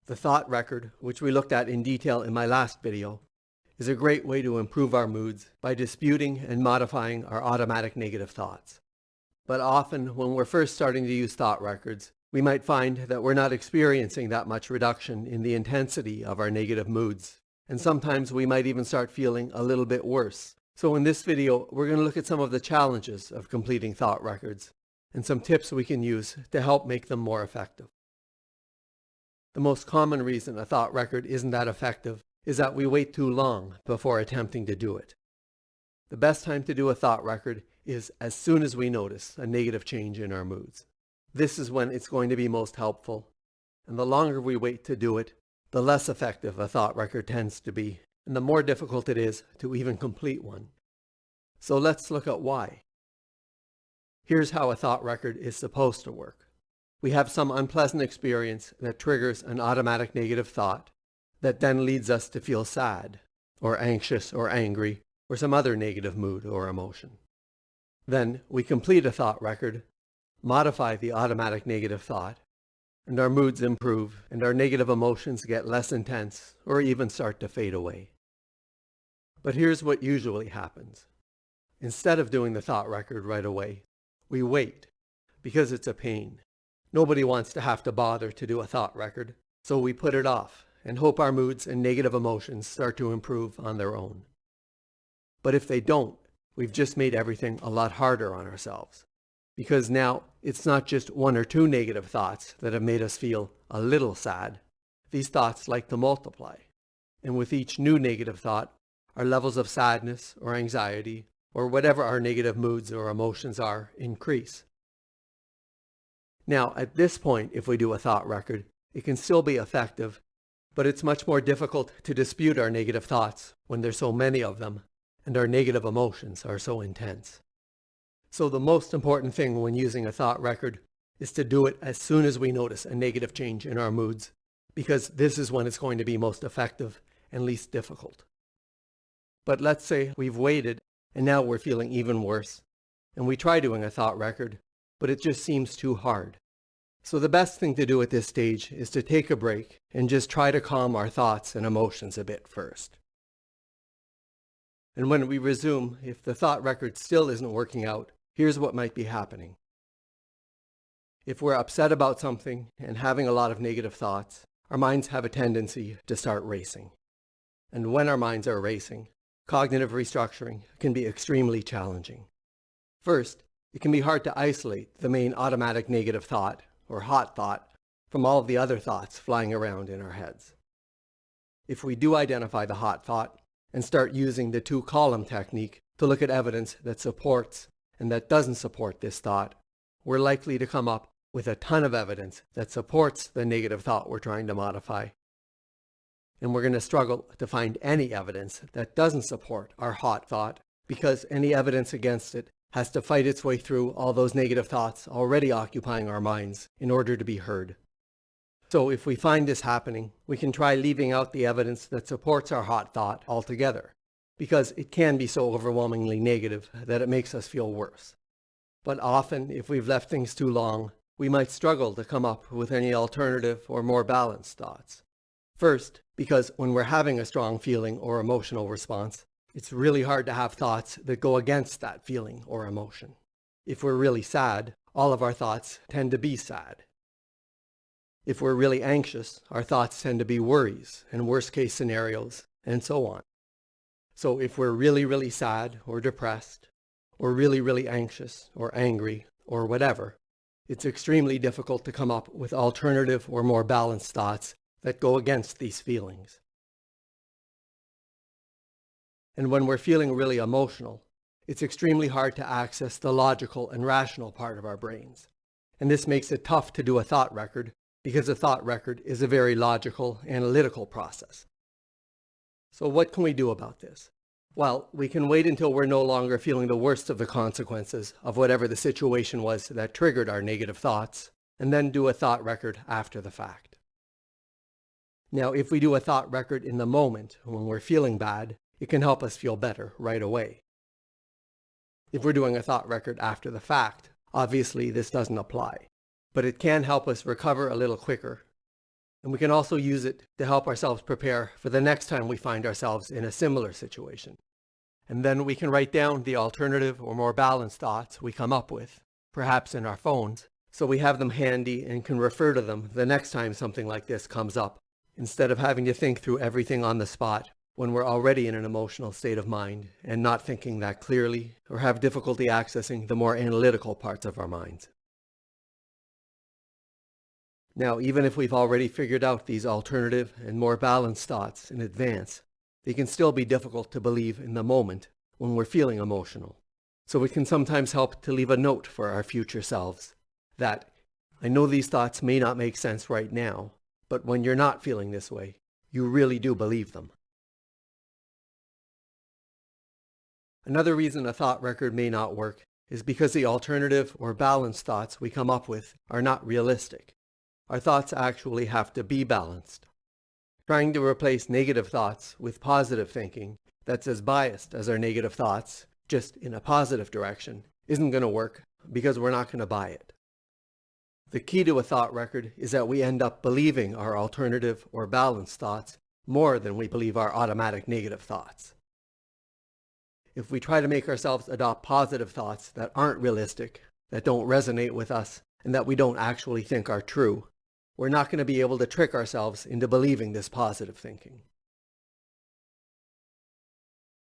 The thought record, which we looked at in detail in my last video, is a great way to improve our moods by disputing and modifying our automatic negative thoughts. But often, when we're first starting to use thought records, we might find that we're not experiencing that much reduction in the intensity of our negative moods, and sometimes we might even start feeling a little bit worse. So in this video, we're going to look at some of the challenges of completing thought records, and some tips we can use to help make them more effective. The most common reason a thought record isn't that effective is that we wait too long before attempting to do it. The best time to do a thought record is as soon as we notice a negative change in our moods. This is when it's going to be most helpful, and the longer we wait to do it, the less effective a thought record tends to be, and the more difficult it is to even complete one. So let's look at why. Here's how a thought record is supposed to work. We have some unpleasant experience that triggers an automatic negative thought that then leads us to feel sad, or anxious, or angry, or some other negative mood or emotion. Then we complete a thought record, modify the automatic negative thought, and our moods improve and our negative emotions get less intense or even start to fade away. But here's what usually happens. Instead of doing the thought record right away, we wait because it's a pain. Nobody wants to have to bother to do a thought record, so we put it off and hope our moods and negative emotions start to improve on their own. But if they don't, we've just made everything a lot harder on ourselves. Because now it's not just one or two negative thoughts that have made us feel a little sad. These thoughts like to multiply. And with each new negative thought, our levels of sadness or anxiety or whatever our negative moods or emotions are increase. Now, at this point, if we do a thought record, it can still be effective, but it's much more difficult to dispute our negative thoughts when there's so many of them and our negative emotions are so intense. So the most important thing when using a thought record is to do it as soon as we notice a negative change in our moods, because this is when it's going to be most effective and least difficult. But let's say we've waited and now we're feeling even worse, and we try doing a thought record, but it just seems too hard. So the best thing to do at this stage is to take a break and just try to calm our thoughts and emotions a bit first. And when we resume, if the thought record still isn't working out, here's what might be happening. If we're upset about something and having a lot of negative thoughts, our minds have a tendency to start racing. And when our minds are racing, cognitive restructuring can be extremely challenging. First, it can be hard to isolate the main automatic negative thought, or hot thought, from all of the other thoughts flying around in our heads. If we do identify the hot thought and start using the two-column technique to look at evidence that supports and that doesn't support this thought, we're likely to come up with a ton of evidence that supports the negative thought we're trying to modify. And we're going to struggle to find any evidence that doesn't support our hot thought, because any evidence against it has to fight its way through all those negative thoughts already occupying our minds in order to be heard. So if we find this happening, we can try leaving out the evidence that supports our hot thought altogether, because it can be so overwhelmingly negative that it makes us feel worse. But often, if we've left things too long, we might struggle to come up with any alternative or more balanced thoughts. First, because when we're having a strong feeling or emotional response, it's really hard to have thoughts that go against that feeling or emotion. If we're really sad, all of our thoughts tend to be sad. If we're really anxious, our thoughts tend to be worries and worst-case scenarios, and so on. So if we're really sad or depressed, or really anxious or angry or whatever, it's extremely difficult to come up with alternative or more balanced thoughts that go against these feelings. And when we're feeling really emotional, it's extremely hard to access the logical and rational part of our brains. And this makes it tough to do a thought record, because a thought record is a very logical, analytical process. So what can we do about this? Well, we can wait until we're no longer feeling the worst of the consequences of whatever the situation was that triggered our negative thoughts, and then do a thought record after the fact. Now, if we do a thought record in the moment when we're feeling bad, it can help us feel better right away. If we're doing a thought record after the fact, obviously this doesn't apply, but it can help us recover a little quicker And we can also use it to help ourselves prepare for the next time we find ourselves in a similar situation. And then we can write down the alternative or more balanced thoughts we come up with, perhaps in our phones, so we have them handy and can refer to them the next time something like this comes up, instead of having to think through everything on the spot when we're already in an emotional state of mind and not thinking that clearly or have difficulty accessing the more analytical parts of our minds. Now, even if we've already figured out these alternative and more balanced thoughts in advance, they can still be difficult to believe in the moment when we're feeling emotional. So it can sometimes help to leave a note for our future selves that, I know these thoughts may not make sense right now, but when you're not feeling this way, you really do believe them. Another reason a thought record may not work is because the alternative or balanced thoughts we come up with are not realistic. Our thoughts actually have to be balanced. Trying to replace negative thoughts with positive thinking that's as biased as our negative thoughts, just in a positive direction, isn't going to work because we're not going to buy it. The key to a thought record is that we end up believing our alternative or balanced thoughts more than we believe our automatic negative thoughts. If we try to make ourselves adopt positive thoughts that aren't realistic, that don't resonate with us, and that we don't actually think are true, we're not going to be able to trick ourselves into believing this positive thinking.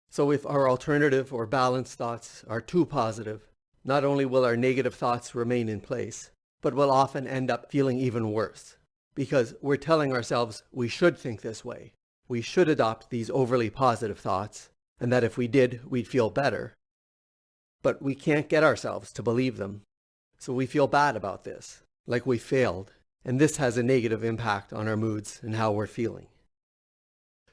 So if our alternative or balanced thoughts are too positive, not only will our negative thoughts remain in place, but we'll often end up feeling even worse, because we're telling ourselves we should think this way, we should adopt these overly positive thoughts, and that if we did, we'd feel better. But we can't get ourselves to believe them, so we feel bad about this, like we failed, and this has a negative impact on our moods and how we're feeling.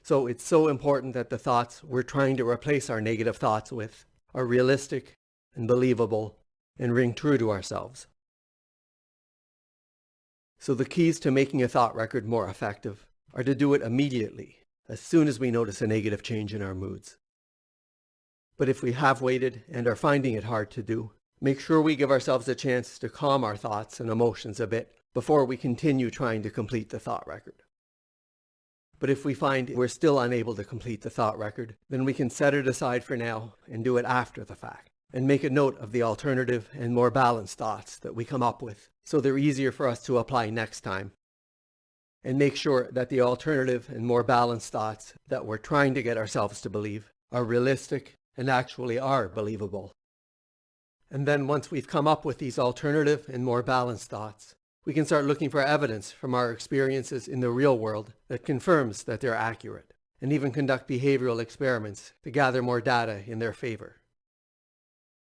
So it's so important that the thoughts we're trying to replace our negative thoughts with are realistic and believable and ring true to ourselves. So the keys to making a thought record more effective are to do it immediately, as soon as we notice a negative change in our moods. But if we have waited and are finding it hard to do, make sure we give ourselves a chance to calm our thoughts and emotions a bit before we continue trying to complete the thought record. But if we find we're still unable to complete the thought record, then we can set it aside for now and do it after the fact, and make a note of the alternative and more balanced thoughts that we come up with, so they're easier for us to apply next time. And make sure that the alternative and more balanced thoughts that we're trying to get ourselves to believe are realistic and actually are believable. And then once we've come up with these alternative and more balanced thoughts, we can start looking for evidence from our experiences in the real world that confirms that they're accurate, and even conduct behavioral experiments to gather more data in their favor.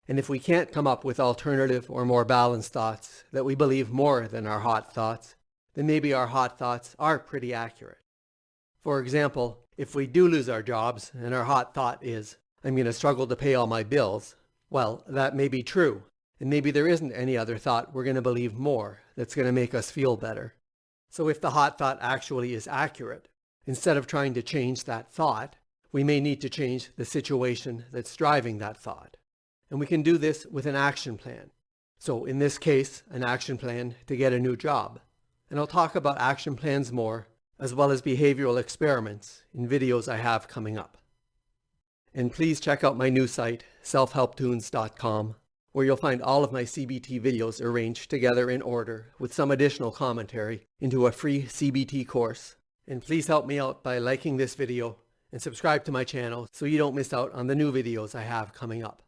And if we can't come up with alternative or more balanced thoughts that we believe more than our hot thoughts, then maybe our hot thoughts are pretty accurate. For example, if we do lose our jobs and our hot thought is, I'm going to struggle to pay all my bills, well, that may be true, and maybe there isn't any other thought we're going to believe more that's going to make us feel better. So if the hot thought actually is accurate, instead of trying to change that thought, we may need to change the situation that's driving that thought. And we can do this with an action plan. So in this case, an action plan to get a new job. And I'll talk about action plans more, as well as behavioral experiments, in videos I have coming up. And please check out my new site, selfhelptunes.com, where you'll find all of my CBT videos arranged together in order with some additional commentary into a free CBT course. And please help me out by liking this video and subscribe to my channel so you don't miss out on the new videos I have coming up.